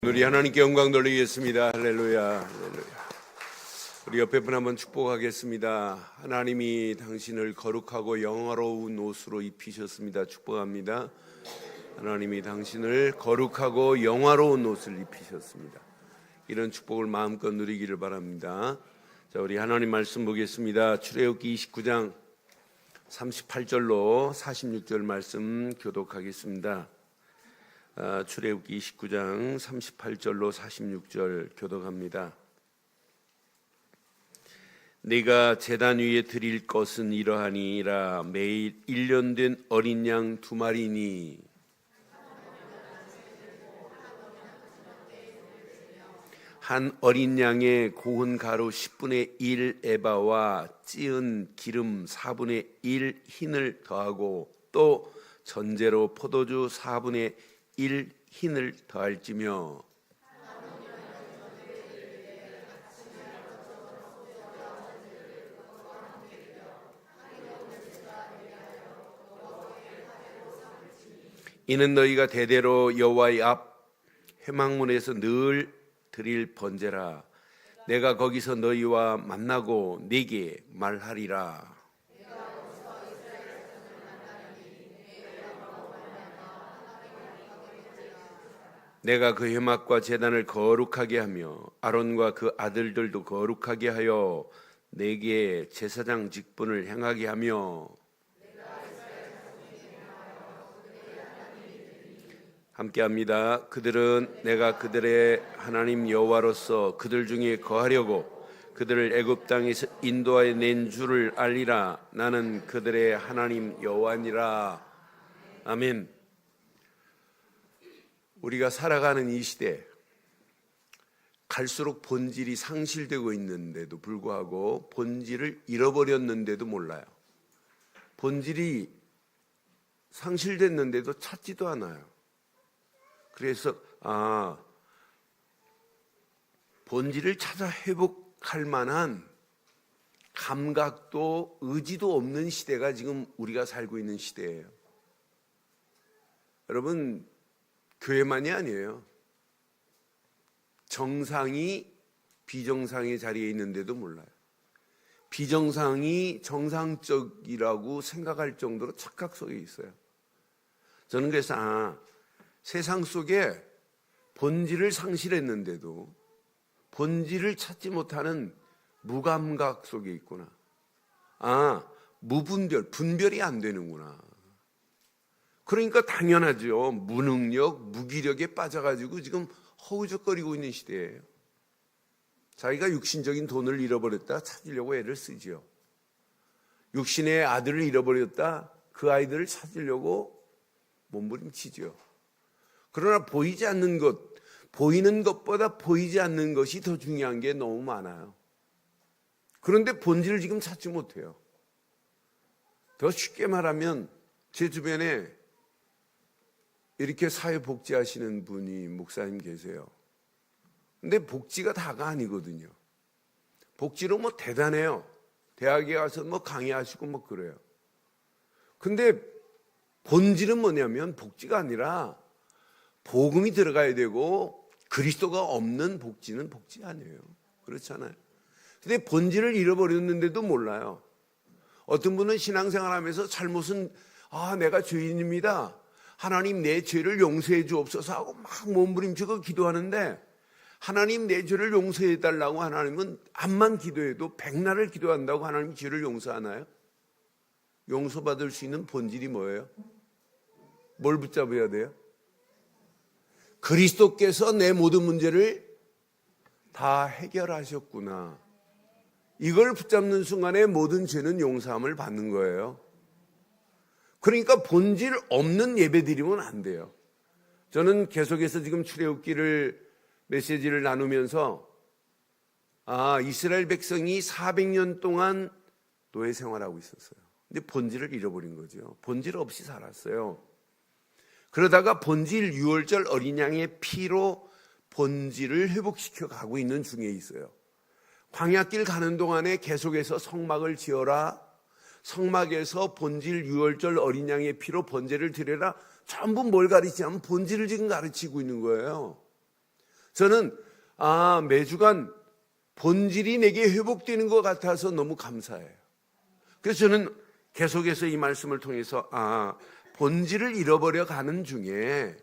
우리 하나님께 영광 돌리겠습니다. 할렐루야, 할렐루야. 우리 옆에 분 한번 축복하겠습니다. 하나님이 당신을 거룩하고 영화로운 옷으로 입히셨습니다. 축복합니다. 하나님이 당신을 거룩하고 영화로운 옷을 입히셨습니다. 이런 축복을 마음껏 누리기를 바랍니다. 자, 우리 하나님 말씀 보겠습니다. 출애굽기 29장 38절로 46절 말씀 교독하겠습니다. 출애굽기 29장 38절로 46절 교독합니다. 네가 제단 위에 드릴 것은 이러하니라. 매일 1년 된 어린 양 2마리니 한 어린 양의 고운 가루 10분의 1 에바와 찌은 기름 4분의 1 흰을 더하고 또 전제로 포도주 4분의 1 흰을 더할지며 이는 너희가 대대로 여호와의 앞 회막문에서 늘 드릴 번제라. 내가 거기서 너희와 만나고 네게 말하리라. 내가 그 회막과 제단을 거룩하게 하며 아론과 그 아들들도 거룩하게 하여 내게 제사장 직분을 행하게 하며 함께합니다. 그들은 내가 그들의 하나님 여호와로서 그들 중에 거하려고 그들을 애굽 땅에서 인도하여 낸 줄을 알리라. 나는 그들의 하나님 여호와니라. 아멘. 우리가 살아가는 이 시대 갈수록 본질이 상실되고 있는데도 불구하고 본질을 잃어버렸는데도 몰라요. 본질이 상실됐는데도 찾지도 않아요. 그래서 본질을 찾아 회복할 만한 감각도 의지도 없는 시대가 지금 우리가 살고 있는 시대예요. 여러분, 교회만이 아니에요. 정상이 비정상의 자리에 있는데도 몰라요. 비정상이 정상적이라고 생각할 정도로 착각 속에 있어요. 저는 그래서 세상 속에 본질을 상실했는데도 본질을 찾지 못하는 무감각 속에 있구나. 분별이 안 되는구나. 그러니까 당연하죠. 무능력, 무기력에 빠져가지고 지금 허우적거리고 있는 시대예요. 자기가 육신적인 돈을 잃어버렸다 찾으려고 애를 쓰지요. 육신의 아들을 잃어버렸다 그 아이들을 찾으려고 몸부림치지요. 그러나 보이지 않는 것, 보이는 것보다 보이지 않는 것이 더 중요한 게 너무 많아요. 그런데 본질을 지금 찾지 못해요. 더 쉽게 말하면 제 주변에 이렇게 사회복지하시는 분이 목사님 계세요. 근데 복지가 다가 아니거든요. 복지로 뭐 대단해요. 대학에 가서 뭐 강의하시고 뭐 그래요. 근데 본질은 뭐냐면 복지가 아니라 복음이 들어가야 되고 그리스도가 없는 복지는 복지 아니에요. 그렇잖아요. 근데 본질을 잃어버렸는데도 몰라요. 어떤 분은 신앙생활하면서 잘못은 내가 죄인입니다. 하나님 내 죄를 용서해 주옵소서 하고 막 몸부림치고 기도하는데 하나님 내 죄를 용서해 달라고 하나님은 암만 기도해도 백날을 기도한다고 하나님 죄를 용서하나요? 용서받을 수 있는 본질이 뭐예요? 뭘 붙잡아야 돼요? 그리스도께서 내 모든 문제를 다 해결하셨구나. 이걸 붙잡는 순간에 모든 죄는 용서함을 받는 거예요. 그러니까 본질 없는 예배 드리면 안 돼요. 저는 계속해서 지금 출애굽기를 메시지를 나누면서 이스라엘 백성이 400년 동안 노예 생활하고 있었어요. 근데 본질을 잃어버린 거죠. 본질 없이 살았어요. 그러다가 본질 유월절 어린 양의 피로 본질을 회복시켜 가고 있는 중에 있어요. 광야길 가는 동안에 계속해서 성막을 지어라. 성막에서 본질 유월절 어린 양의 피로 번제를 드려라. 전부 뭘 가르치냐면 본질을 지금 가르치고 있는 거예요. 저는 매주간 본질이 내게 회복되는 것 같아서 너무 감사해요. 그래서 저는 계속해서 이 말씀을 통해서 본질을 잃어버려 가는 중에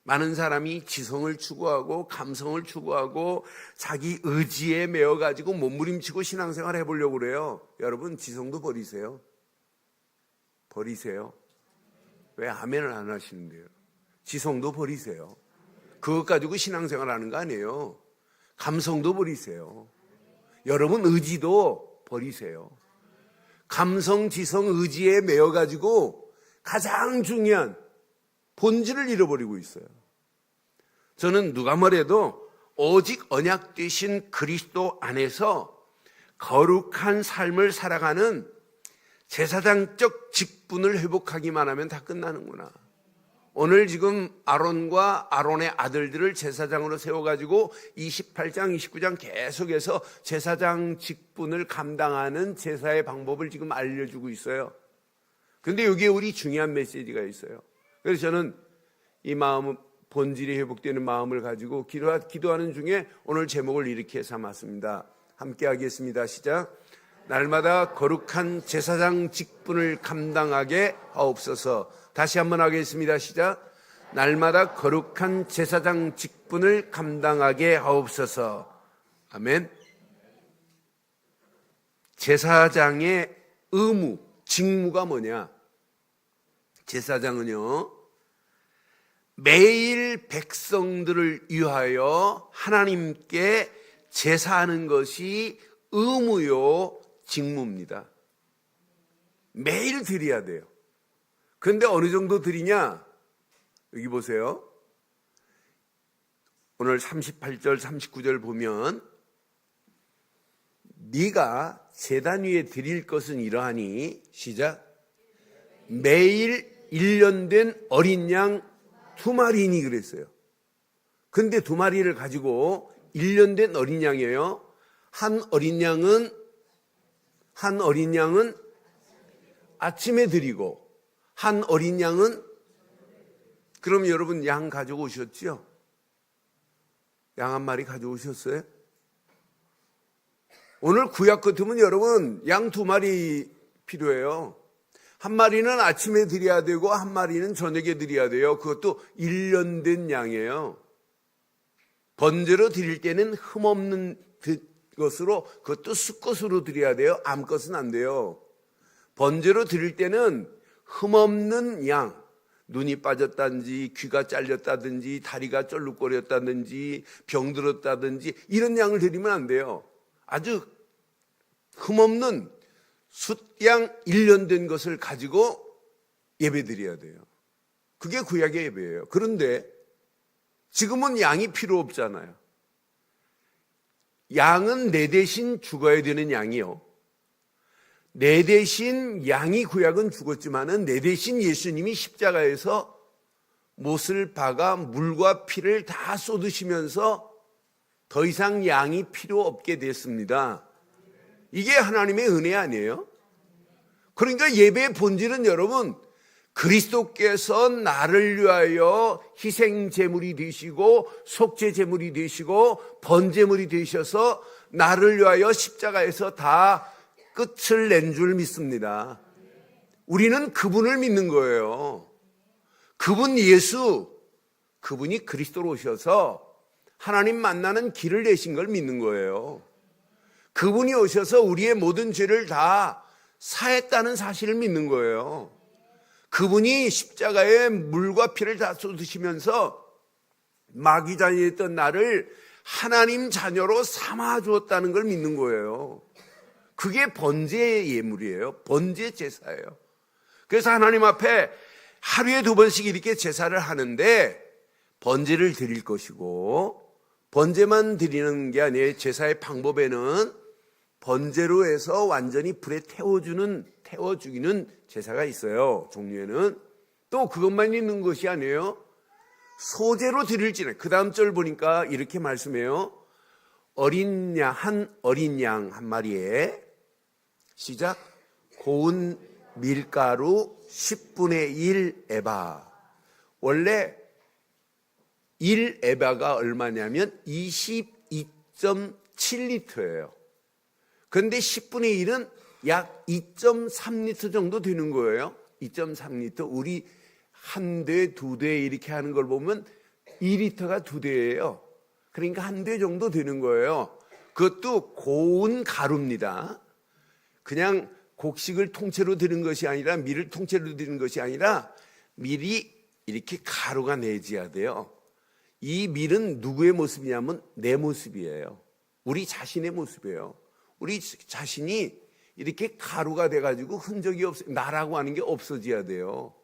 많은 사람이 지성을 추구하고 감성을 추구하고 자기 의지에 매어가지고 몸부림치고 신앙생활 해보려고 그래요. 여러분, 지성도 버리세요. 버리세요. 왜 아멘을 안 하시는데요? 지성도 버리세요. 그것 가지고 신앙생활 하는 거 아니에요. 감성도 버리세요. 여러분, 의지도 버리세요. 감성, 지성, 의지에 매어가지고 가장 중요한 본질을 잃어버리고 있어요. 저는 누가 뭐래도 오직 언약 되신 그리스도 안에서 거룩한 삶을 살아가는 제사장적 직분을 회복하기만 하면 다 끝나는구나. 오늘 지금 아론과 아론의 아들들을 제사장으로 세워가지고 28장, 29장 계속해서 제사장 직분을 감당하는 제사의 방법을 지금 알려주고 있어요. 근데 여기에 우리 중요한 메시지가 있어요. 그래서 저는 이 마음, 본질이 회복되는 마음을 가지고 기도하는 중에 오늘 제목을 이렇게 삼았습니다. 함께 하겠습니다. 시작. 날마다 거룩한 제사장 직분을 감당하게 하옵소서. 다시 한번 하겠습니다. 시작. 날마다 거룩한 제사장 직분을 감당하게 하옵소서. 아멘. 제사장의 의무, 직무가 뭐냐? 제사장은요, 매일 백성들을 위하여 하나님께 제사하는 것이 의무요, 직무입니다. 매일 드려야 돼요. 그런데 어느 정도 드리냐? 여기 보세요. 오늘 38절, 39절 보면 네가 제단 위에 드릴 것은 이러하니 시작. 매일 1년 된 어린 양 2마리니 그랬어요. 근데 2마리를 가지고 1년 된 어린 양이에요. 한 어린 양은 아침에 드리고 한 어린 양은, 그럼 여러분 양 가져오셨죠? 양 한 마리 가져오셨어요? 오늘 구약 같으면 여러분 양 2마리 필요해요. 한 마리는 아침에 드려야 되고 한 마리는 저녁에 드려야 돼요. 그것도 1년 된 양이에요. 번제로 드릴 때는 흠없는 것으로, 그것도 수컷으로 드려야 돼요. 암컷은 안 돼요. 번제로 드릴 때는 흠없는 양, 눈이 빠졌다든지 귀가 잘렸다든지 다리가 쩔룩거렸다든지 병들었다든지 이런 양을 드리면 안 돼요. 아주 흠없는 숫양 1년 된 것을 가지고 예배 드려야 돼요. 그게 구약의 예배예요. 그런데 지금은 양이 필요 없잖아요. 양은 내 대신 죽어야 되는 양이요. 내 대신 양이 구약은 죽었지만은 내 대신 예수님이 십자가에서 못을 박아 물과 피를 다 쏟으시면서 더 이상 양이 필요 없게 됐습니다. 이게 하나님의 은혜 아니에요? 그러니까 예배의 본질은 여러분, 그리스도께서 나를 위하여 희생 제물이 되시고 속죄 제물이 되시고 번제물이 되셔서 나를 위하여 십자가에서 다 끝을 낸 줄 믿습니다. 우리는 그분을 믿는 거예요. 그분 예수, 그분이 그리스도로 오셔서 하나님 만나는 길을 내신 걸 믿는 거예요. 그분이 오셔서 우리의 모든 죄를 다 사했다는 사실을 믿는 거예요. 그분이 십자가에 물과 피를 다 쏟으시면서 마귀 자녀였던 나를 하나님 자녀로 삼아 주었다는 걸 믿는 거예요. 그게 번제 예물이에요. 번제 제사예요. 그래서 하나님 앞에 하루에 2번씩 이렇게 제사를 하는데 번제를 드릴 것이고, 번제만 드리는 게 아니에요. 제사의 방법에는 번제로 해서 완전히 불에 태워주기는 제사가 있어요. 종류에는. 또 그것만 있는 것이 아니에요. 소제로 드릴지는, 그 다음 절 보니까 이렇게 말씀해요. 한 어린 양 한 마리에 시작. 고운 밀가루 10분의 1 에바. 원래 1에바가 얼마냐면 22.7리터예요. 그런데 10분의 1은 약 2.3리터 정도 되는 거예요. 2.3리터. 우리 한 대, 두 대 이렇게 하는 걸 보면 2리터가 두 대예요. 그러니까 한 대 정도 되는 거예요. 그것도 고운 가루입니다. 그냥 곡식을 통째로 드는 것이 아니라, 밀을 통째로 드는 것이 아니라 밀이 이렇게 가루가 내져야 돼요. 이 밀은 누구의 모습이냐면 내 모습이에요. 우리 자신의 모습이에요. 우리 자신이 이렇게 가루가 돼가지고 흔적이 나라고 하는 게 없어져야 돼요.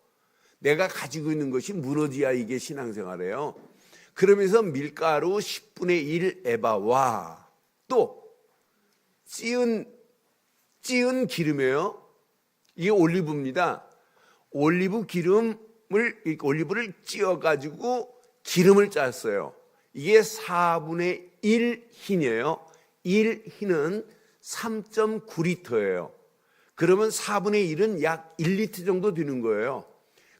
내가 가지고 있는 것이 무너져야 이게 신앙생활이에요. 그러면서 밀가루 10분의 1 에바와 또 찌은 기름이에요. 이게 올리브입니다. 올리브를 찌어가지고 기름을 짰어요. 이게 4분의 1 흰이에요. 1 흰은 3.9리터예요. 그러면 4분의 1은 약 1리터 정도 되는 거예요.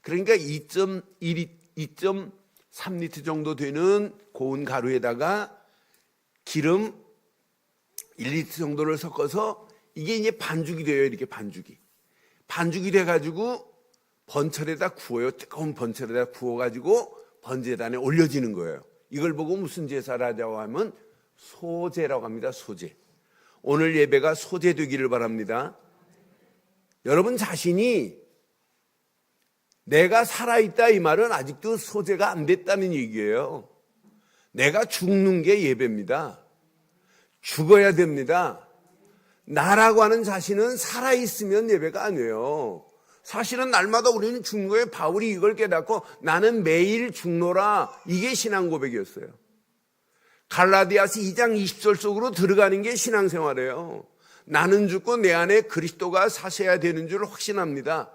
그러니까 2.3리터 정도 되는 고운 가루에다가 기름 1리터 정도를 섞어서 이게 이제 반죽이 돼요. 이렇게 반죽이 돼가지고 번철에다 구워요. 뜨거운 번철에다 구워가지고 번제단에 올려지는 거예요. 이걸 보고 무슨 제사를 하자고 하면 소제라고 합니다. 소제. 오늘 예배가 소제 되기를 바랍니다. 여러분 자신이 내가 살아있다 이 말은 아직도 소제가 안 됐다는 얘기예요. 내가 죽는 게 예배입니다. 죽어야 됩니다. 나라고 하는 자신은 살아있으면 예배가 아니에요. 사실은 날마다 우리는 죽는 거예요. 바울이 이걸 깨닫고 나는 매일 죽노라. 이게 신앙 고백이었어요. 갈라디아서 2장 20절 속으로 들어가는 게 신앙생활이에요. 나는 죽고 내 안에 그리스도가 사셔야 되는 줄 확신합니다.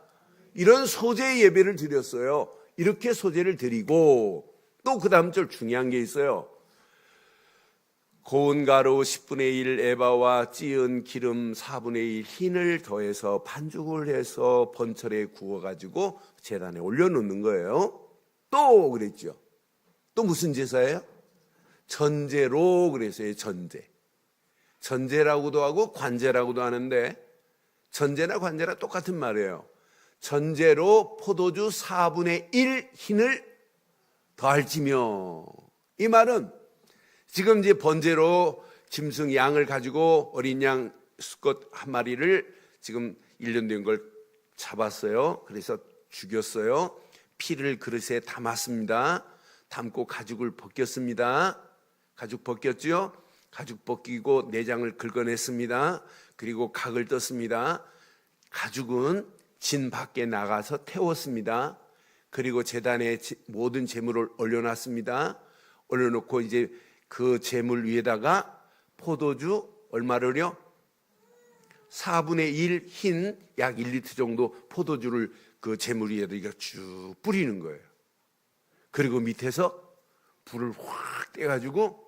이런 소제의 예배를 드렸어요. 이렇게 소제를 드리고 또 그 다음 절 중요한 게 있어요. 고운 가루 10분의 1 에바와 찌은 기름 4분의 1 흰을 더해서 반죽을 해서 번철에 구워가지고 제단에 올려놓는 거예요. 또 그랬죠. 또 무슨 제사예요? 전제로 그랬어요. 전제라고도 하고 관제라고도 하는데 전제나 관제나 똑같은 말이에요. 전제로 포도주 4분의 1 흰을 더할지며, 이 말은 지금 이제 번제로 짐승 양을 가지고 어린 양 수컷 한 마리를 지금 1년 된 걸 잡았어요. 그래서 죽였어요. 피를 그릇에 담았습니다. 담고 가죽을 벗겼습니다. 가죽 벗겼죠? 가죽 벗기고 내장을 긁어냈습니다. 그리고 각을 떴습니다. 가죽은 진 밖에 나가서 태웠습니다. 그리고 제단에 모든 제물을 올려놨습니다. 올려놓고 이제 그 제물 위에다가 포도주 얼마를요? 4분의 1 흰 약 1리터 정도 포도주를 그 제물 위에다 쭉 뿌리는 거예요. 그리고 밑에서 불을 확 떼가지고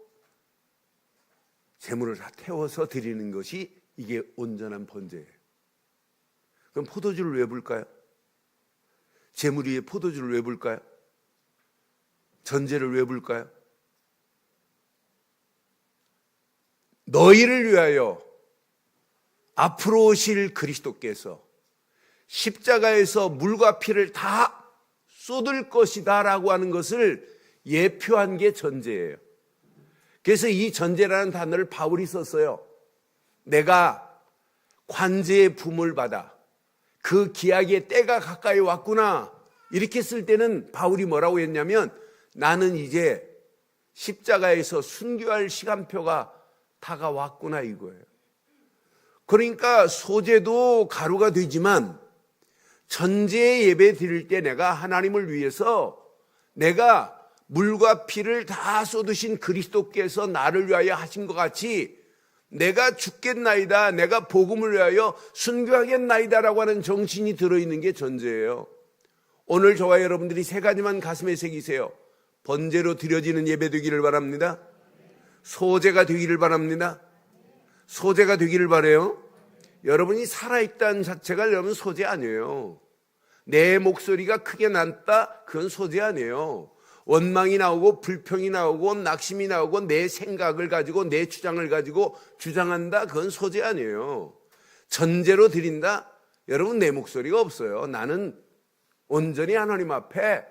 제물을 다 태워서 드리는 것이 이게 온전한 번제예요. 그럼 포도주를 왜 불까요? 제물 위에 포도주를 왜 불까요? 전제를 왜 불까요? 너희를 위하여 앞으로 오실 그리스도께서 십자가에서 물과 피를 다 쏟을 것이다 라고 하는 것을 예표한 게 전제예요. 그래서 이 전제라는 단어를 바울이 썼어요. 내가 관제의 부음을 받아 그 기약의 때가 가까이 왔구나. 이렇게 쓸 때는 바울이 뭐라고 했냐면 나는 이제 십자가에서 순교할 시간표가 다가왔구나 이거예요. 그러니까 소제도 가루가 되지만 전제 예배 드릴 때 내가 하나님을 위해서 내가 물과 피를 다 쏟으신 그리스도께서 나를 위하여 하신 것 같이 내가 죽겠나이다, 내가 복음을 위하여 순교하겠나이다라고 하는 정신이 들어있는 게 전제예요. 오늘 저와 여러분들이 세 가지만 가슴에 새기세요. 번제로 드려지는 예배 되기를 바랍니다. 소제가 되기를 바랍니다. 소제가 되기를 바라요. 여러분이 살아있다는 자체가 여러분 소제 아니에요. 내 목소리가 크게 났다, 그건 소제 아니에요. 원망이 나오고 불평이 나오고 낙심이 나오고 내 생각을 가지고 내 주장을 가지고 주장한다, 그건 소재 아니에요. 전제로 드린다, 여러분 내 목소리가 없어요. 나는 온전히 하나님 앞에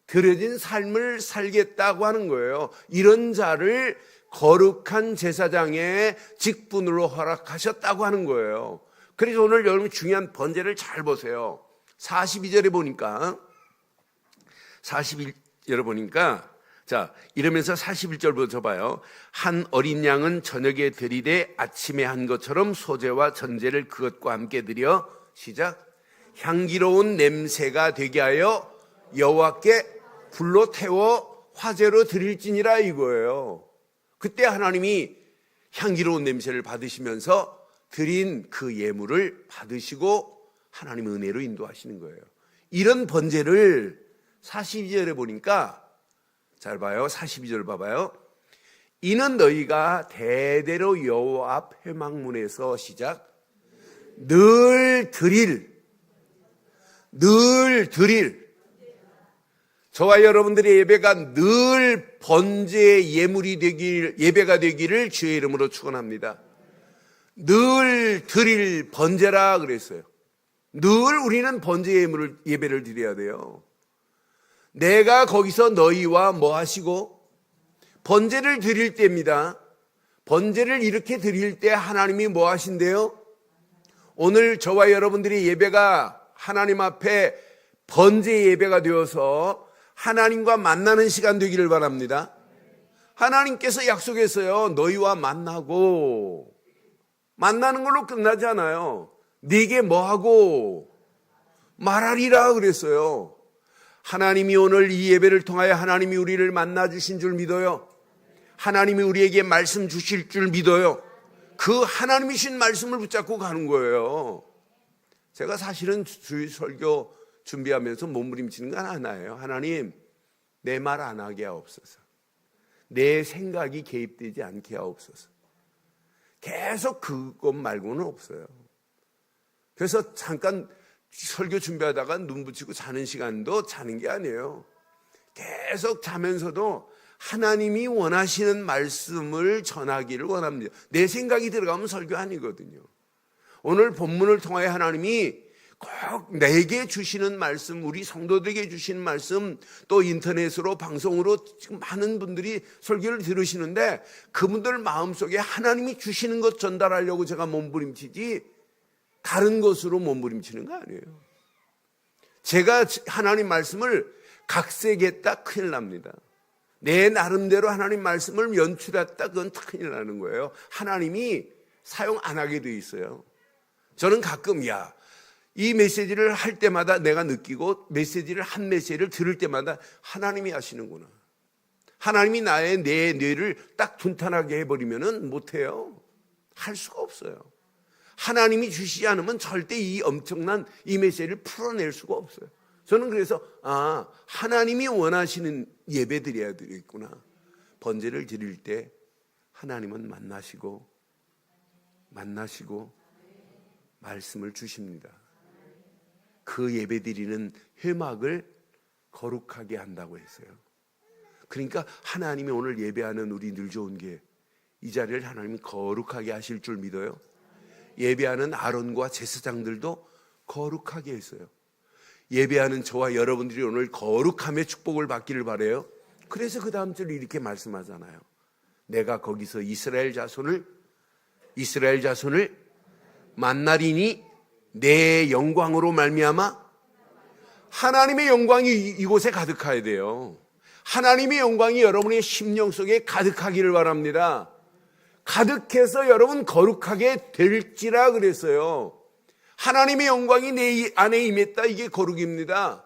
드려진 삶을 살겠다고 하는 거예요. 이런 자를 거룩한 제사장의 직분으로 허락하셨다고 하는 거예요. 그래서 오늘 여러분 중요한 번제를 잘 보세요. 42절에 보니까 자, 이러면서 41절부터 봐요. 한 어린 양은 저녁에 드리되 아침에 한 것처럼 소제와 전제를 그것과 함께 드려, 시작, 향기로운 냄새가 되게 하여 여호와께 불로 태워 화제로 드릴지니라, 이거예요. 그때 하나님이 향기로운 냄새를 받으시면서 드린 그 예물을 받으시고 하나님의 은혜로 인도하시는 거예요. 이런 번제를 42절에 보니까, 잘 봐요. 42절 봐봐요. 이는 너희가 대대로 여호와 앞 회막문에서, 시작, 늘 드릴 저와 여러분들의 예배가 늘 번제의 예배가 되기를 주의 이름으로 축원합니다. 늘 드릴 번제라 그랬어요. 늘 우리는 번제 예배를 드려야 돼요. 내가 거기서 너희와 뭐 하시고 번제를 드릴 때입니다. 번제를 이렇게 드릴 때 하나님이 뭐 하신대요? 오늘 저와 여러분들의 예배가 하나님 앞에 번제 예배가 되어서 하나님과 만나는 시간 되기를 바랍니다. 하나님께서 약속했어요. 너희와 만나고, 만나는 걸로 끝나지 않아요. 네게 뭐하고 말하리라 그랬어요. 하나님이 오늘 이 예배를 통하여 하나님이 우리를 만나 주신 줄 믿어요. 하나님이 우리에게 말씀 주실 줄 믿어요. 그 하나님이 주신 말씀을 붙잡고 가는 거예요. 제가 사실은 주일 설교 준비하면서 몸부림치는 건 하나예요. 하나님, 내 말 안 하게 하옵소서. 내 생각이 개입되지 않게 하옵소서. 계속 그것 말고는 없어요. 그래서 잠깐 설교 준비하다가 눈 붙이고 자는 시간도 자는 게 아니에요. 계속 자면서도 하나님이 원하시는 말씀을 전하기를 원합니다. 내 생각이 들어가면 설교 아니거든요. 오늘 본문을 통하여 하나님이 꼭 내게 주시는 말씀, 우리 성도들에게 주시는 말씀, 또 인터넷으로 방송으로 지금 많은 분들이 설교를 들으시는데 그분들 마음속에 하나님이 주시는 것 전달하려고 제가 몸부림치지 다른 것으로 몸부림치는 거 아니에요. 제가 하나님 말씀을 각색했다 큰일 납니다. 내 나름대로 하나님 말씀을 연출했다, 그건 큰일 나는 거예요. 하나님이 사용 안 하게 돼 있어요. 저는 가끔 이 메시지를 할 때마다 내가 느끼고 한 메시지를 들을 때마다 하나님이 하시는구나. 하나님이 내 뇌를 딱 둔탄하게 해버리면은 못해요. 할 수가 없어요. 하나님이 주시지 않으면 절대 이 엄청난 이 메시지를 풀어낼 수가 없어요. 저는 그래서 하나님이 원하시는 예배 드려야 되겠구나. 번제를 드릴 때 하나님은 만나시고 말씀을 주십니다. 그 예배 드리는 회막을 거룩하게 한다고 했어요. 그러니까 하나님이 오늘 예배하는 우리 늘 좋은 게 이 자리를 하나님이 거룩하게 하실 줄 믿어요. 예배하는 아론과 제사장들도 거룩하게 했어요. 예배하는 저와 여러분들이 오늘 거룩함의 축복을 받기를 바라요. 그래서 그 다음 절 이렇게 말씀하잖아요. 내가 거기서 이스라엘 자손을 만나리니 내 영광으로 말미암아, 하나님의 영광이 이곳에 가득해야 돼요. 하나님의 영광이 여러분의 심령 속에 가득하기를 바랍니다. 가득해서 여러분 거룩하게 될지라 그랬어요. 하나님의 영광이 내 안에 임했다, 이게 거룩입니다.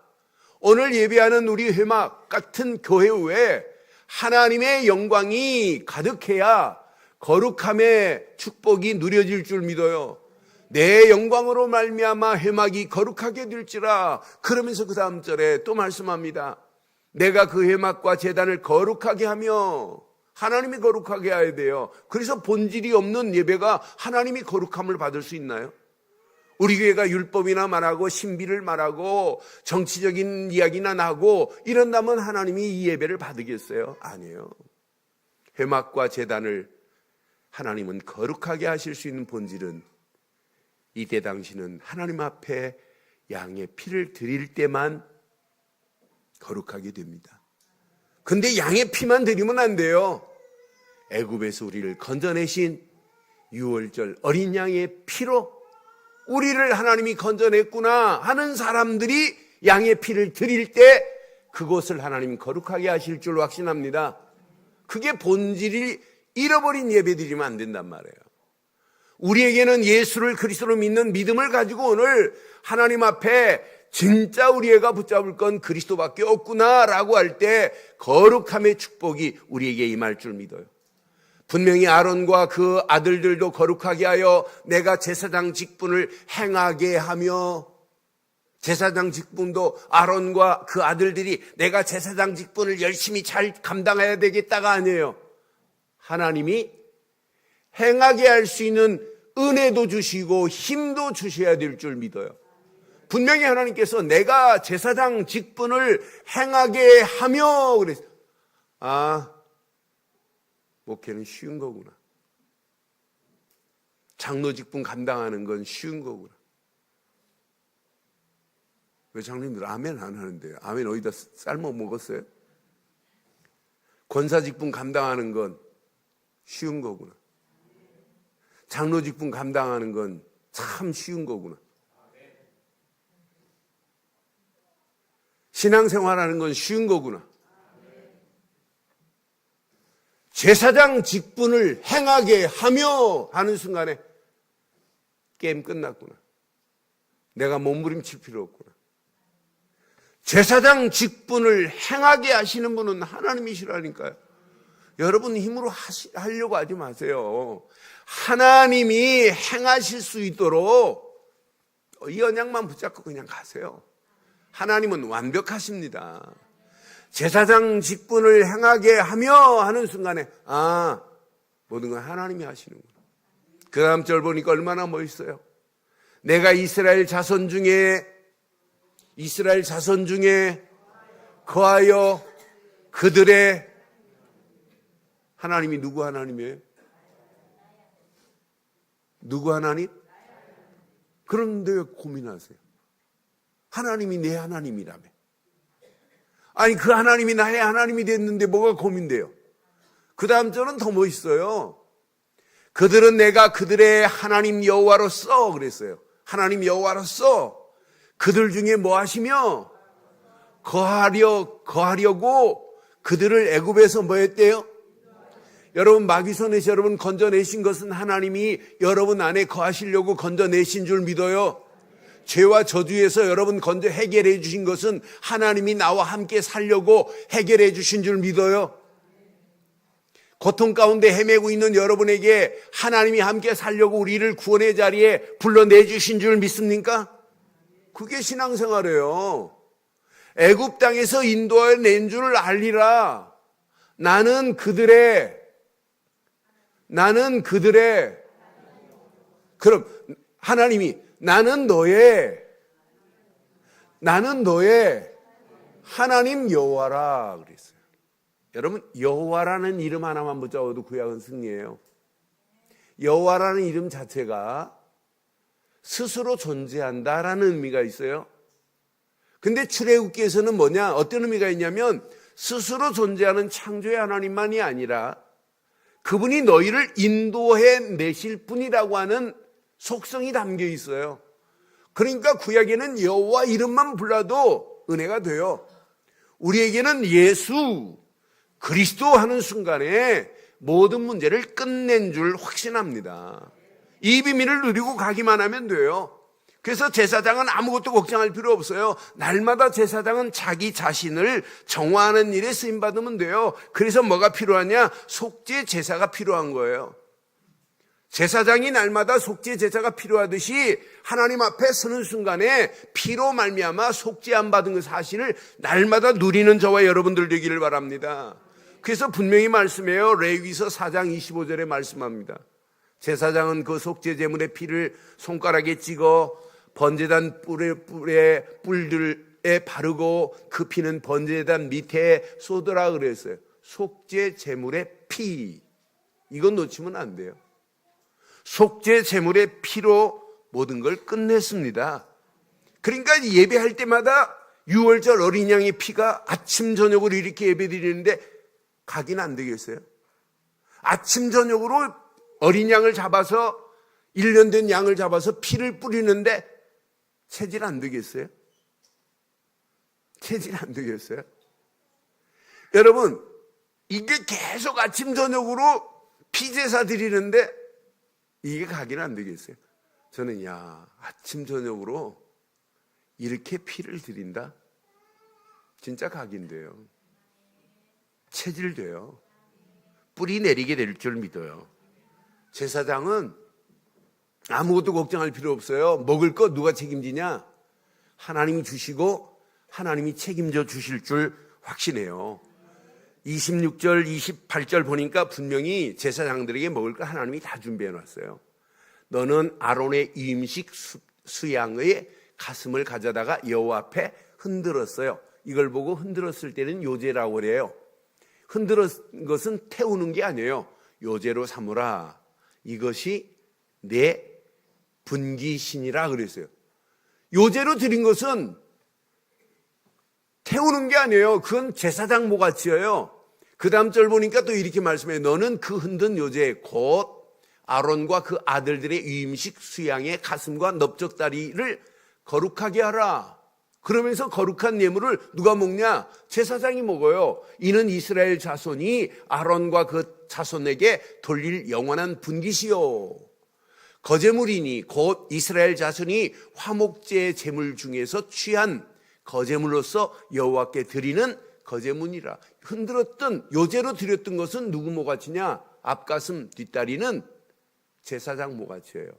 오늘 예배하는 우리 회막 같은 교회 외에 하나님의 영광이 가득해야 거룩함의 축복이 누려질 줄 믿어요. 내 영광으로 말미암아 회막이 거룩하게 될지라. 그러면서 그 다음 절에 또 말씀합니다. 내가 그 회막과 제단을 거룩하게 하며, 하나님이 거룩하게 해야 돼요. 그래서 본질이 없는 예배가 하나님이 거룩함을 받을 수 있나요? 우리 교회가 율법이나 말하고 신비를 말하고 정치적인 이야기나 나고 이런다면 하나님이 이 예배를 받으겠어요? 아니에요. 회막과 제단을 하나님은 거룩하게 하실 수 있는 본질은 이때 당시는 하나님 앞에 양의 피를 드릴 때만 거룩하게 됩니다. 근데 양의 피만 드리면 안 돼요. 애굽에서 우리를 건져내신 유월절 어린 양의 피로 우리를 하나님이 건져냈구나 하는 사람들이 양의 피를 드릴 때 그곳을 하나님 거룩하게 하실 줄 확신합니다. 그게 본질이 잃어버린 예배 드리면 안 된단 말이에요. 우리에게는 예수를 그리스도로 믿는 믿음을 가지고 오늘 하나님 앞에 진짜 우리가 붙잡을 건 그리스도밖에 없구나라고 할 때 거룩함의 축복이 우리에게 임할 줄 믿어요. 분명히 아론과 그 아들들도 거룩하게 하여 내가 제사장 직분을 행하게 하며, 제사장 직분도 아론과 그 아들들이 내가 제사장 직분을 열심히 잘 감당해야 되겠다가 아니에요. 하나님이 행하게 할 수 있는 은혜도 주시고 힘도 주셔야 될 줄 믿어요. 분명히 하나님께서 내가 제사장 직분을 행하게 하며 그랬어요. 목회는 쉬운 거구나. 장로 직분 감당하는 건 쉬운 거구나. 왜 장로님들 아멘 안 하는데요? 아멘 어디다 삶아 먹었어요? 권사 직분 감당하는 건 쉬운 거구나. 장로 직분 감당하는 건 참 쉬운 거구나. 신앙생활하는 건 쉬운 거구나. 제사장 직분을 행하게 하며 하는 순간에 게임 끝났구나. 내가 몸부림칠 필요 없구나. 제사장 직분을 행하게 하시는 분은 하나님이시라니까요. 여러분 힘으로 하려고 하지 마세요. 하나님이 행하실 수 있도록 이 언약만 붙잡고 그냥 가세요. 하나님은 완벽하십니다. 제사장 직분을 행하게 하며 하는 순간에 모든 건 하나님이 하시는구나. 그 다음 절 보니까 얼마나 멋있어요. 내가 이스라엘 자손 중에 거하여 그들의 하나님이 누구 하나님이에요? 누구 하나님? 그런데 왜 고민하세요? 하나님이 내 하나님이라며. 아니 그 하나님이 나의 하나님이 됐는데 뭐가 고민돼요? 그 다음 절은 더 멋있어요. 그들은 내가 그들의 하나님 여호와로서 그랬어요. 하나님 여호와로서 그들 중에 뭐 하시며 거하려고 그들을 애굽에서 뭐 했대요? 여러분 마귀손에서 여러분 건져내신 것은 하나님이 여러분 안에 거하시려고 건져내신 줄 믿어요. 죄와 저주에서 여러분 해결해 주신 것은 하나님이 나와 함께 살려고 해결해 주신 줄 믿어요. 고통 가운데 헤매고 있는 여러분에게 하나님이 함께 살려고 우리를 구원의 자리에 불러내 주신 줄 믿습니까? 그게 신앙생활이에요. 애굽 땅에서 인도하여 낸 줄 알리라. 나는 그들의 그럼 하나님이 나는 너의 하나님 여호와라 그랬어요. 여러분 여호와라는 이름 하나만 붙잡아도 구약은 승리예요. 여호와라는 이름 자체가 스스로 존재한다라는 의미가 있어요. 근데 출애굽기에서는 뭐냐? 어떤 의미가 있냐면 스스로 존재하는 창조의 하나님만이 아니라 그분이 너희를 인도해 내실 분이라고 하는 속성이 담겨 있어요. 그러니까 구약에는 여호와 이름만 불러도 은혜가 돼요. 우리에게는 예수 그리스도 하는 순간에 모든 문제를 끝낸 줄 확신합니다. 이 비밀을 누리고 가기만 하면 돼요. 그래서 제사장은 아무것도 걱정할 필요 없어요. 날마다 제사장은 자기 자신을 정화하는 일에 쓰임받으면 돼요. 그래서 뭐가 필요하냐? 속죄 제사가 필요한 거예요. 제사장이 날마다 속죄 제사가 필요하듯이 하나님 앞에 서는 순간에 피로 말미암아 속죄 안 받은 그 사실을 날마다 누리는 저와 여러분들 되기를 바랍니다. 그래서 분명히 말씀해요. 레위기서 4장 25절에 말씀합니다. 제사장은 그 속죄 제물의 피를 손가락에 찍어 번제단 뿔들에 바르고 그 피는 번제단 밑에 쏟으라 그랬어요. 속죄 제물의 피, 이건 놓치면 안 돼요. 속죄 제물의 피로 모든 걸 끝냈습니다. 그러니까 예배할 때마다 6월절 어린 양의 피가 아침 저녁으로 이렇게 예배 드리는데 각인 안 되겠어요? 아침 저녁으로 어린 양을 잡아서 1년 된 양을 잡아서 피를 뿌리는데 체질 안 되겠어요? 체질 안 되겠어요? 여러분, 이게 계속 아침 저녁으로 피제사 드리는데 이게 각인 안 되겠어요? 저는 아침 저녁으로 이렇게 피를 드린다? 진짜 각인돼요. 체질돼요. 뿌리 내리게 될 줄 믿어요. 제사장은 아무것도 걱정할 필요 없어요. 먹을 거 누가 책임지냐? 하나님이 주시고 하나님이 책임져 주실 줄 확신해요. 26절, 28절 보니까 분명히 제사장들에게 먹을 거 하나님이 다 준비해 놨어요. 너는 아론의 위임식 수양의 가슴을 가져다가 여호와 앞에 흔들었어요. 이걸 보고 흔들었을 때는 요제라고 그래요. 흔들은 것은 태우는 게 아니에요. 요제로 삼으라. 이것이 내 분기신이라 그랬어요. 요제로 드린 것은 태우는 게 아니에요. 그건 제사장 모가치예요. 그 다음 절 보니까 또 이렇게 말씀해요. 너는 그 흔든 요제 곧 아론과 그 아들들의 위임식 수양의 가슴과 넓적다리를 거룩하게 하라. 그러면서 거룩한 예물을 누가 먹냐? 제사장이 먹어요. 이는 이스라엘 자손이 아론과 그 자손에게 돌릴 영원한 분깃이요. 거제물이니 곧 이스라엘 자손이 화목제 제물 중에서 취한 거제물로서 여호와께 드리는 거제물이라. 흔들었던 요제로 드렸던 것은 누구 모가치냐? 앞가슴 뒷다리는 제사장 모가치예요.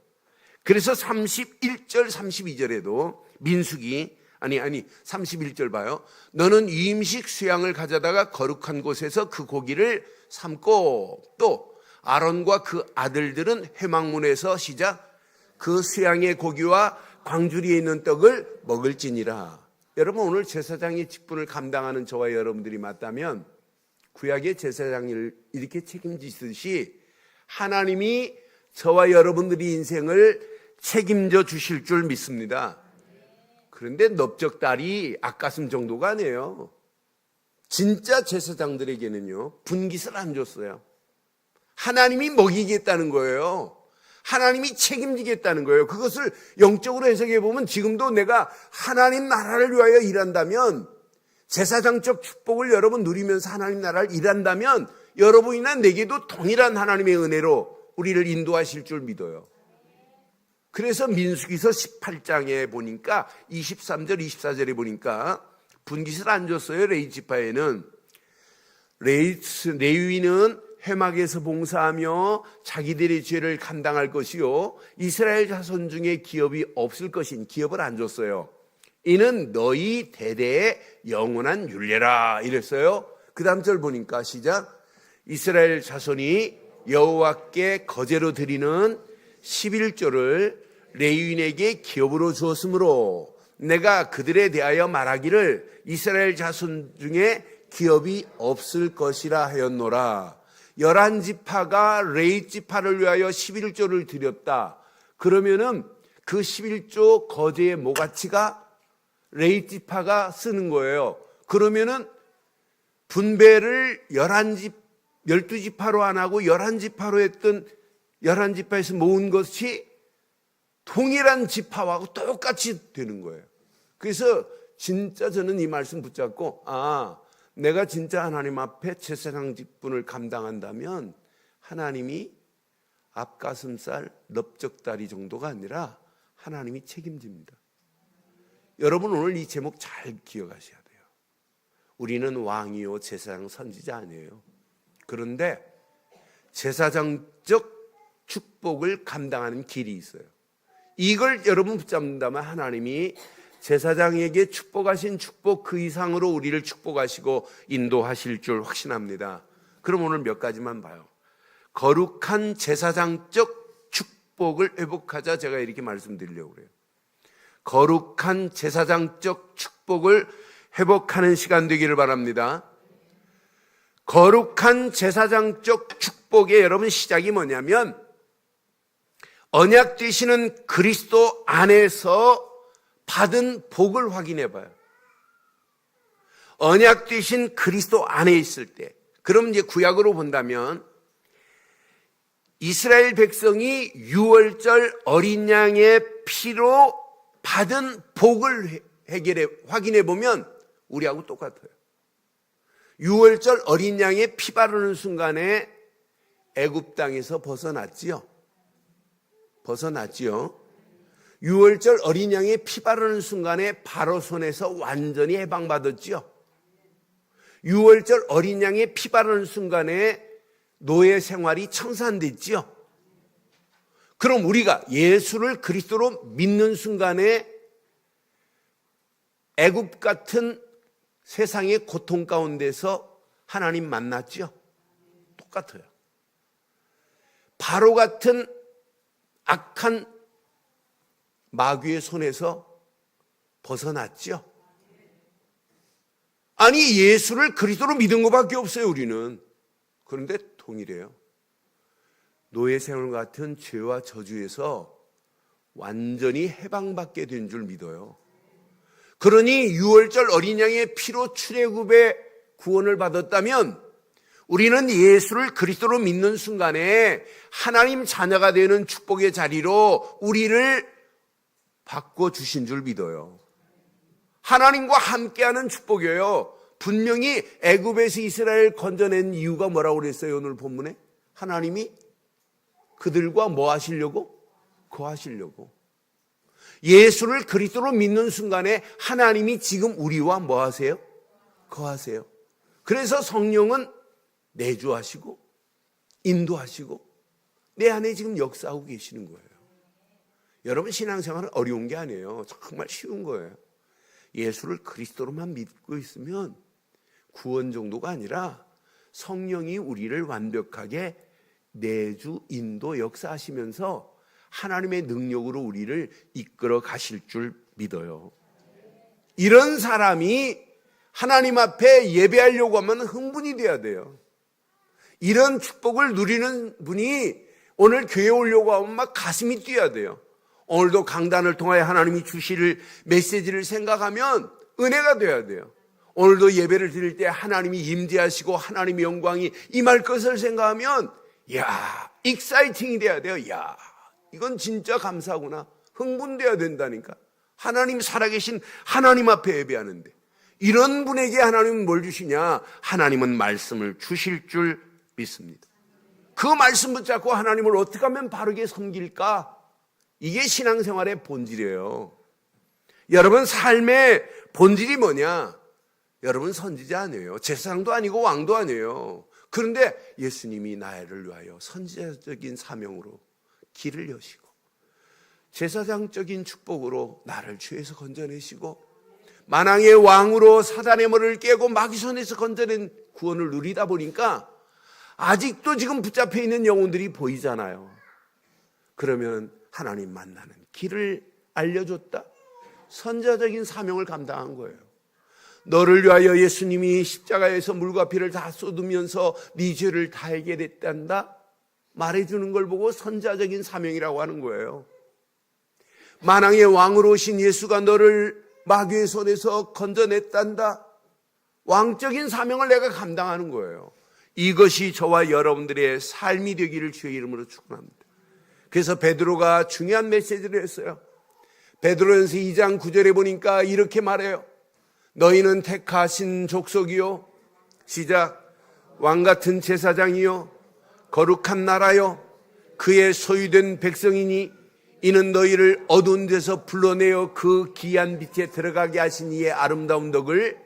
그래서 31절 32절에도 민수기 31절 봐요. 너는 위임식 수양을 가져다가 거룩한 곳에서 그 고기를 삶고 또 아론과 그 아들들은 회막문에서 시작 그 수양의 고기와 광주리에 있는 떡을 먹을지니라. 여러분, 오늘 제사장의 직분을 감당하는 저와 여러분들이 맞다면 구약의 제사장을 이렇게 책임지듯이 하나님이 저와 여러분들의 인생을 책임져 주실 줄 믿습니다. 그런데 넓적다리 앞가슴 정도가 아니에요. 진짜 제사장들에게는요, 분깃을 안 줬어요. 하나님이 먹이겠다는 거예요. 하나님이 책임지겠다는 거예요. 그것을 영적으로 해석해 보면 지금도 내가 하나님 나라를 위하여 일한다면, 제사장적 축복을 여러분 누리면서 하나님 나라를 일한다면 여러분이나 내게도 동일한 하나님의 은혜로 우리를 인도하실 줄 믿어요. 그래서 민수기서 18장에 보니까 23절 24절에 보니까 분깃을 안 줬어요. 레위 지파에는. 레위는 회막에서 봉사하며 자기들의 죄를 감당할 것이요 이스라엘 자손 중에 기업이 없을 것인 기업을 안 줬어요. 이는 너희 대대의 영원한 율례라 이랬어요. 그 다음 절 보니까 시작 이스라엘 자손이 여호와께 거제로 드리는 11조를 레위인에게 기업으로 주었으므로 내가 그들에 대하여 말하기를 이스라엘 자손 중에 기업이 없을 것이라 하였노라. 11지파가 레위 지파를 위하여 11조를 드렸다. 그러면은 그 11조 거제의 모가치가 레위 지파가 쓰는 거예요. 그러면은 분배를 12지파로 안 하고 11지파로 했던 11지파에서 모은 것이 동일한 지파하고 똑같이 되는 거예요. 그래서 진짜 저는 이 말씀 붙잡고 내가 진짜 하나님 앞에 제사장 직분을 감당한다면 하나님이 앞가슴살 넓적다리 정도가 아니라 하나님이 책임집니다. 여러분 오늘 이 제목 잘 기억하셔야 돼요. 우리는 왕이요 제사장 선지자 아니에요. 그런데 제사장적 축복을 감당하는 길이 있어요. 이걸 여러분 붙잡는다면 하나님이 제사장에게 축복하신 축복 그 이상으로 우리를 축복하시고 인도하실 줄 확신합니다. 그럼 오늘 몇 가지만 봐요. 거룩한 제사장적 축복을 회복하자 제가 이렇게 말씀드리려고 그래요. 거룩한 제사장적 축복을 회복하는 시간 되기를 바랍니다. 거룩한 제사장적 축복의 여러분 시작이 뭐냐면 언약 되시는 그리스도 안에서 받은 복을 확인해 봐요. 언약 되신 그리스도 안에 있을 때, 그럼 이제 구약으로 본다면 이스라엘 백성이 유월절 어린 양의 피로 받은 복을 확인해 보면 우리하고 똑같아요. 유월절 어린 양의 피 바르는 순간에 애굽 땅에서 벗어났지요. 유월절 어린 양의 피 바르는 순간에 바로 손에서 완전히 해방받았지요. 유월절 어린 양의 피 바르는 순간에 노예 생활이 청산됐지요. 그럼 우리가 예수를 그리스도로 믿는 순간에 애굽 같은 세상의 고통 가운데서 하나님 만났지요. 똑같아요. 바로 같은 악한 마귀의 손에서 벗어났지요. 아니, 예수를 그리스도로 믿은 것밖에 없어요, 우리는. 그런데 동일해요. 노예 생활 같은 죄와 저주에서 완전히 해방받게 된 줄 믿어요. 그러니 유월절 어린 양의 피로 출애굽의 구원을 받았다면 우리는 예수를 그리스도로 믿는 순간에 하나님 자녀가 되는 축복의 자리로 우리를 바꿔주신 줄 믿어요. 하나님과 함께하는 축복이에요. 분명히 애굽에서 이스라엘 건져낸 이유가 뭐라고 그랬어요? 오늘 본문에 하나님이 그들과 뭐 하시려고? 거하시려고. 예수를 그리스도로 믿는 순간에 하나님이 지금 우리와 뭐 하세요? 거하세요. 그래서 성령은 내주하시고 인도하시고 내 안에 지금 역사하고 계시는 거예요. 여러분, 신앙생활은 어려운 게 아니에요. 정말 쉬운 거예요. 예수를 그리스도로만 믿고 있으면 구원 정도가 아니라 성령이 우리를 완벽하게 내주, 인도, 역사하시면서 하나님의 능력으로 우리를 이끌어 가실 줄 믿어요. 이런 사람이 하나님 앞에 예배하려고 하면 흥분이 돼야 돼요. 이런 축복을 누리는 분이 오늘 교회에 오려고 하면 막 가슴이 뛰어야 돼요. 오늘도 강단을 통하여 하나님이 주실 메시지를 생각하면 은혜가 돼야 돼요. 오늘도 예배를 드릴 때 하나님이 임재하시고 하나님의 영광이 임할 것을 생각하면 익사이팅이 돼야 돼요. 이건 진짜 감사구나. 흥분돼야 된다니까. 하나님 살아계신 하나님 앞에 예배하는데 이런 분에게 하나님은 뭘 주시냐? 하나님은 말씀을 주실 줄 믿습니다. 그 말씀 붙잡고 하나님을 어떻게 하면 바르게 섬길까? 이게 신앙생활의 본질이에요. 여러분, 삶의 본질이 뭐냐? 여러분, 선지자 아니에요. 제사장도 아니고 왕도 아니에요. 그런데 예수님이 나를 위하여 선지자적인 사명으로 길을 여시고 제사장적인 축복으로 나를 죄에서 건져내시고 만왕의 왕으로 사단의 머리를 깨고 마귀 손에서 건져낸 구원을 누리다 보니까 아직도 지금 붙잡혀 있는 영혼들이 보이잖아요. 그러면 하나님 만나는 길을 알려줬다. 선지자적인 사명을 감당한 거예요. 너를 위하여 예수님이 십자가에서 물과 피를 다 쏟으면서 네 죄를 다 해결했단다 말해주는 걸 보고 선지자적인 사명이라고 하는 거예요. 만왕의 왕으로 오신 예수가 너를 마귀의 손에서 건져냈단다. 왕적인 사명을 내가 감당하는 거예요. 이것이 저와 여러분들의 삶이 되기를 주의 이름으로 축원합니다. 그래서 베드로가 중요한 메시지를 했어요. 베드로전서 2장 9절에 보니까 이렇게 말해요. 너희는 택하신 족속이요, 시작, 왕같은 제사장이요, 거룩한 나라요, 그의 소유된 백성이니 이는 너희를 어두운 데서 불러내어 그 기이한 빛에 들어가게 하신 이의 아름다운 덕을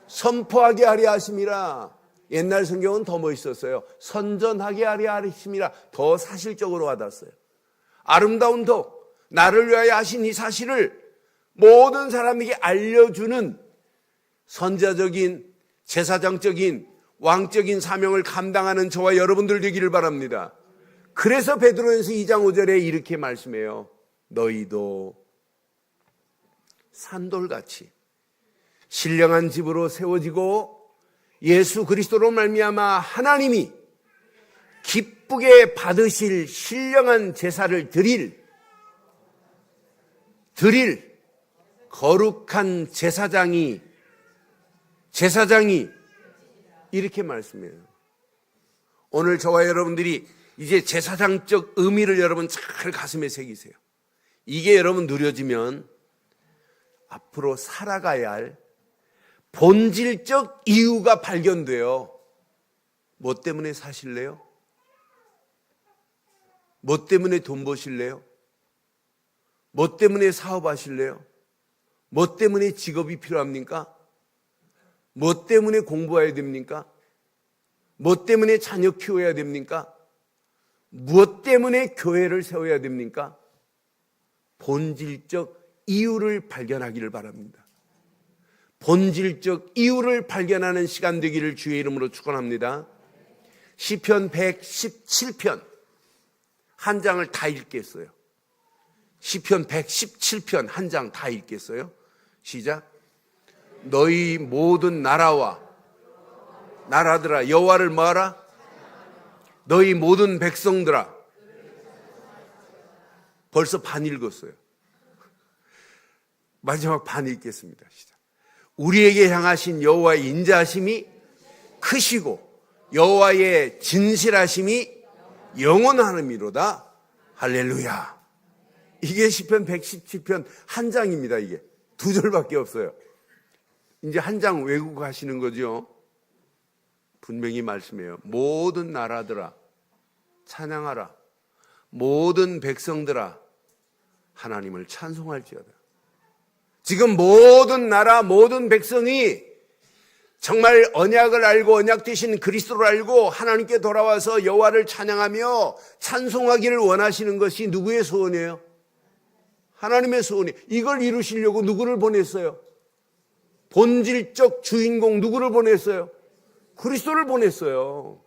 선포하게 하려 하심이라. 옛날 성경은 더 멋있었어요. 선전하게 하려 하심이라. 더 사실적으로 와닿았어요. 아름다운 덕, 나를 위하여 하신 이 사실을 모든 사람에게 알려주는 선지자적인, 제사장적인, 왕적인 사명을 감당하는 저와 여러분들 되기를 바랍니다. 그래서 베드로전서 2장 5절에 이렇게 말씀해요. 너희도 산돌같이 신령한 집으로 세워지고 예수 그리스도로 말미암아 하나님이 기쁘게 받으실 신령한 제사를 드릴 거룩한 제사장이 이렇게 말씀해요. 오늘 저와 여러분들이 이제 제사장적 의미를 여러분 잘 가슴에 새기세요. 이게 여러분 누려지면 앞으로 살아가야 할 본질적 이유가 발견돼요. 뭐 때문에 사실래요? 뭐 때문에 돈 버실래요? 뭐 때문에 사업하실래요? 뭐 때문에 직업이 필요합니까? 뭐 때문에 공부해야 됩니까? 뭐 때문에 자녀 키워야 됩니까? 무엇 때문에 교회를 세워야 됩니까? 본질적 이유를 발견하기를 바랍니다. 본질적 이유를 발견하는 시간 되기를 주의 이름으로 축원합니다. 시편 117편 한 장을 다 읽겠어요. 시편 117편 한 장 다 읽겠어요. 시작. 너희 모든 나라들아 여호와를 뭐하라? 너희 모든 백성들아. 벌써 반 읽었어요. 마지막 반 읽겠습니다. 시작. 우리에게 향하신 여호와의 인자하심이 크시고 여호와의 진실하심이 영원하느니로다. 할렐루야. 이게 시편 117편 한 장입니다. 이게 두 절밖에 없어요. 이제 한 장 외우고 가시는 거죠. 분명히 말씀해요. 모든 나라들아 찬양하라. 모든 백성들아 하나님을 찬송할지어다. 지금 모든 나라 모든 백성이 정말 언약을 알고 언약 되신 그리스도를 알고 하나님께 돌아와서 여호와를 찬양하며 찬송하기를 원하시는 것이 누구의 소원이에요? 하나님의 소원이에요. 이걸 이루시려고 누구를 보냈어요? 본질적 주인공 누구를 보냈어요? 그리스도를 보냈어요.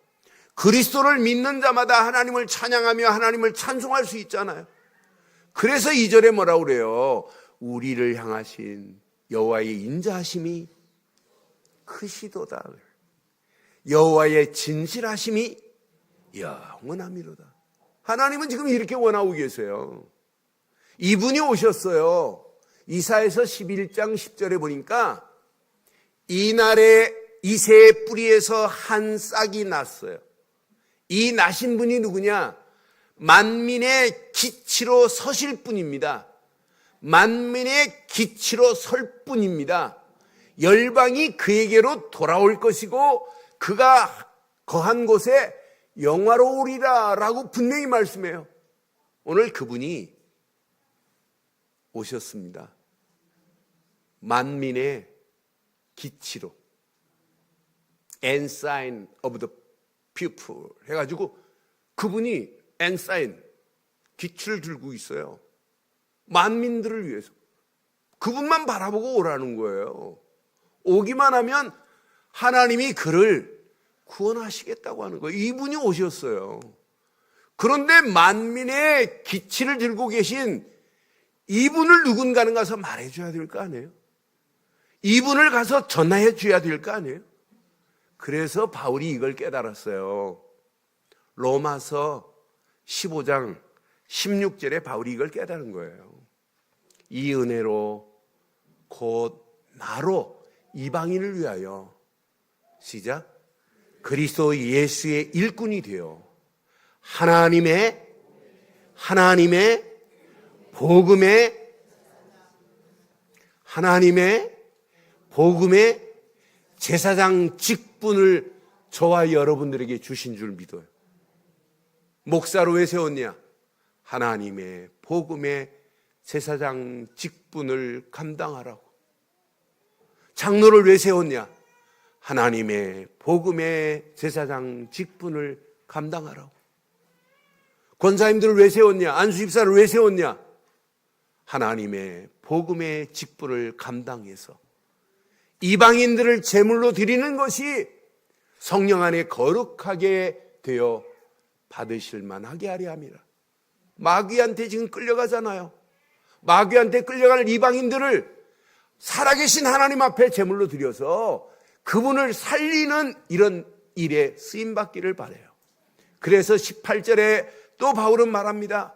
그리스도를 믿는 자마다 하나님을 찬양하며 하나님을 찬송할 수 있잖아요. 그래서 2절에 뭐라고 그래요? 우리를 향하신 여호와의 인자하심이 크시도다. 여호와의 진실하심이 영원하미로다. 하나님은 지금 이렇게 원하고 계세요. 이분이 오셨어요. 이사야서 11장 10절에 보니까 이날에 이새의 뿌리에서 한 싹이 났어요. 이 나신 분이 누구냐? 만민의 기치로 서실 분입니다. 만민의 기치로 설 뿐입니다. 열방이 그에게로 돌아올 것이고 그가 거한 곳에 영화로우리라 라고 분명히 말씀해요. 오늘 그분이 오셨습니다. 만민의 기치로 Ensign of the people 해가지고 그분이 Ensign 기치를 들고 있어요. 만민들을 위해서 그분만 바라보고 오라는 거예요. 오기만 하면 하나님이 그를 구원하시겠다고 하는 거예요. 이분이 오셨어요. 그런데 만민의 기치를 들고 계신 이분을 누군가는 가서 말해줘야 될 거 아니에요? 이분을 가서 전화해 줘야 될 거 아니에요? 그래서 바울이 이걸 깨달았어요. 로마서 15장 16절에 바울이 이걸 깨달은 거예요. 이 은혜로 곧 나로 이방인을 위하여 시작 그리스도 예수의 일꾼이 되어 하나님의 복음의 제사장 직분을 저와 여러분들에게 주신 줄 믿어요. 목사로 왜 세웠냐? 하나님의 복음의 제사장 직분을 감당하라고. 장로를 왜 세웠냐? 하나님의 복음의 제사장 직분을 감당하라고. 권사님들을 왜 세웠냐? 안수집사를 왜 세웠냐? 하나님의 복음의 직분을 감당해서 이방인들을 제물로 드리는 것이 성령 안에 거룩하게 되어 받으실 만하게 하려 함이라. 마귀한테 지금 끌려가잖아요. 마귀한테 끌려갈 이방인들을 살아계신 하나님 앞에 제물로 드려서 그분을 살리는 이런 일에 쓰임받기를 바라요. 그래서 18절에 또 바울은 말합니다.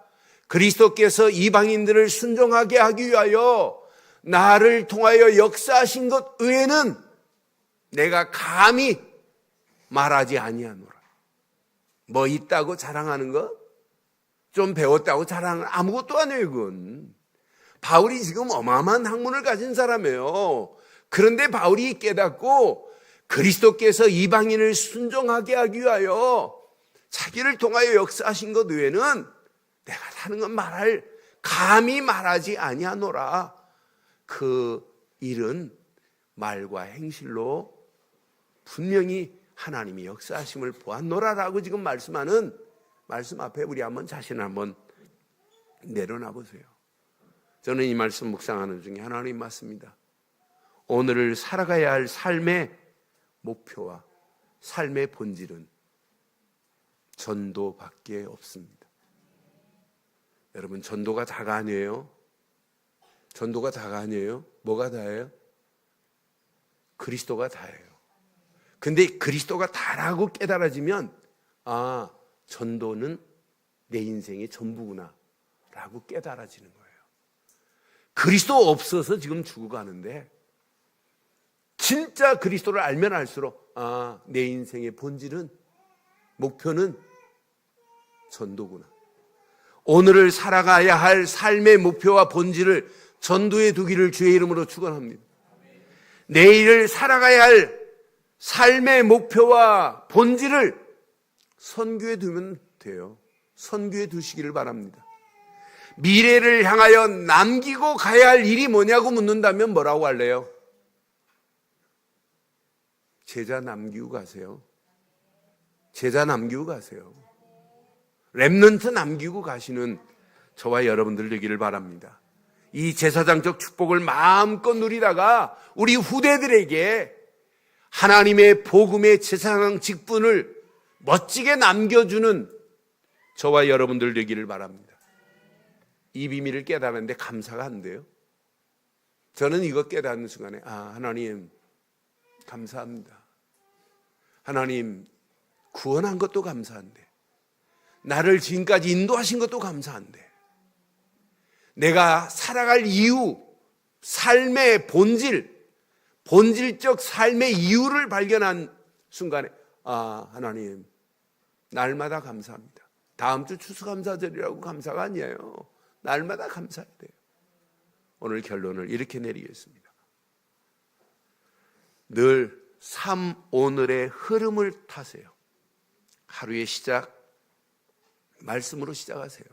그리스도께서 이방인들을 순종하게 하기 위하여 나를 통하여 역사하신 것 외에는 내가 감히 말하지 아니하노라. 뭐 있다고 자랑하는 거? 좀 배웠다고 자랑하는 아무것도 아니에요. 그건 바울이 지금 어마어마한 학문을 가진 사람이에요. 그런데 바울이 깨닫고 그리스도께서 이방인을 순종하게 하기 위하여 자기를 통하여 역사하신 것 외에는 내가 사는 건 감히 말하지 아니하노라. 그 일은 말과 행실로 분명히 하나님이 역사하심을 보았노라라고 지금 말씀하는 말씀 앞에 우리 자신을 한번 내려놔 보세요. 저는 이 말씀 묵상하는 중에 하나님 맞습니다. 오늘을 살아가야 할 삶의 목표와 삶의 본질은 전도밖에 없습니다. 여러분, 전도가 다가 아니에요. 전도가 다가 아니에요. 뭐가 다예요? 그리스도가 다예요. 근데 그리스도가 다라고 깨달아지면 전도는 내 인생의 전부구나 라고 깨달아지는 거예요. 그리스도 없어서 지금 죽어가는데 진짜 그리스도를 알면 알수록 내 인생의 본질은, 목표는 전도구나. 오늘을 살아가야 할 삶의 목표와 본질을 전도에 두기를 주의 이름으로 축원합니다. 내일을 살아가야 할 삶의 목표와 본질을 선교에 두면 돼요. 선교에 두시기를 바랍니다. 미래를 향하여 남기고 가야 할 일이 뭐냐고 묻는다면 뭐라고 할래요? 제자 남기고 가세요. 제자 남기고 가세요. 렘넌트 남기고 가시는 저와 여러분들 되기를 바랍니다. 이 제사장적 축복을 마음껏 누리다가 우리 후대들에게 하나님의 복음의 제사장 직분을 멋지게 남겨주는 저와 여러분들 되기를 바랍니다. 이 비밀을 깨달았는데 감사가 안 돼요. 저는 이거 깨닫는 순간에 하나님 감사합니다. 하나님 구원한 것도 감사한데, 나를 지금까지 인도하신 것도 감사한데, 내가 살아갈 이유, 삶의 본질적 삶의 이유를 발견한 순간에 하나님 날마다 감사합니다. 다음 주 추수감사절이라고 감사가 아니에요. 날마다 감사해야 돼요. 오늘 결론을 이렇게 내리겠습니다. 늘 오늘의 흐름을 타세요. 하루의 시작, 말씀으로 시작하세요.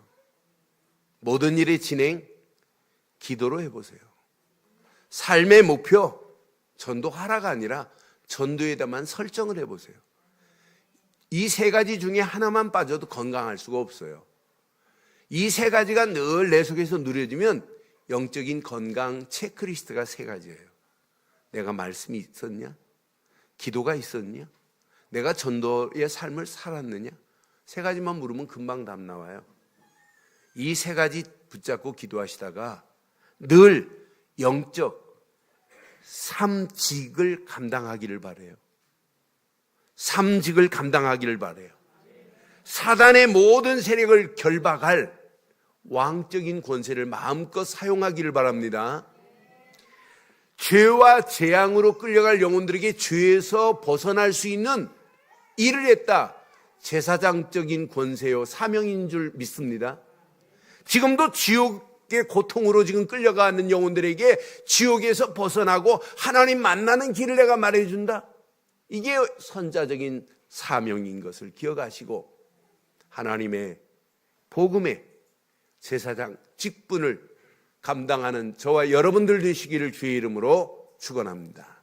모든 일의 진행, 기도로 해보세요. 삶의 목표, 전도하라가 아니라 전도에다만 설정을 해보세요. 이 세 가지 중에 하나만 빠져도 건강할 수가 없어요. 이 세 가지가 늘 내 속에서 누려지면 영적인 건강 체크리스트가 세 가지예요. 내가 말씀이 있었냐? 기도가 있었냐? 내가 전도의 삶을 살았느냐? 세 가지만 물으면 금방 답 나와요. 이 세 가지 붙잡고 기도하시다가 늘 영적 삼직을 감당하기를 바라요. 삼직을 감당하기를 바라요. 사단의 모든 세력을 결박할 왕적인 권세를 마음껏 사용하기를 바랍니다. 죄와 재앙으로 끌려갈 영혼들에게 죄에서 벗어날 수 있는 일을 했다. 제사장적인 권세요 사명인 줄 믿습니다. 지금도 지옥의 고통으로 지금 끌려가는 영혼들에게 지옥에서 벗어나고 하나님 만나는 길을 내가 말해준다. 이게 선자적인 사명인 것을 기억하시고 하나님의 복음의 제사장 직분을 감당하는 저와 여러분들 되시기를 주의 이름으로 축원합니다.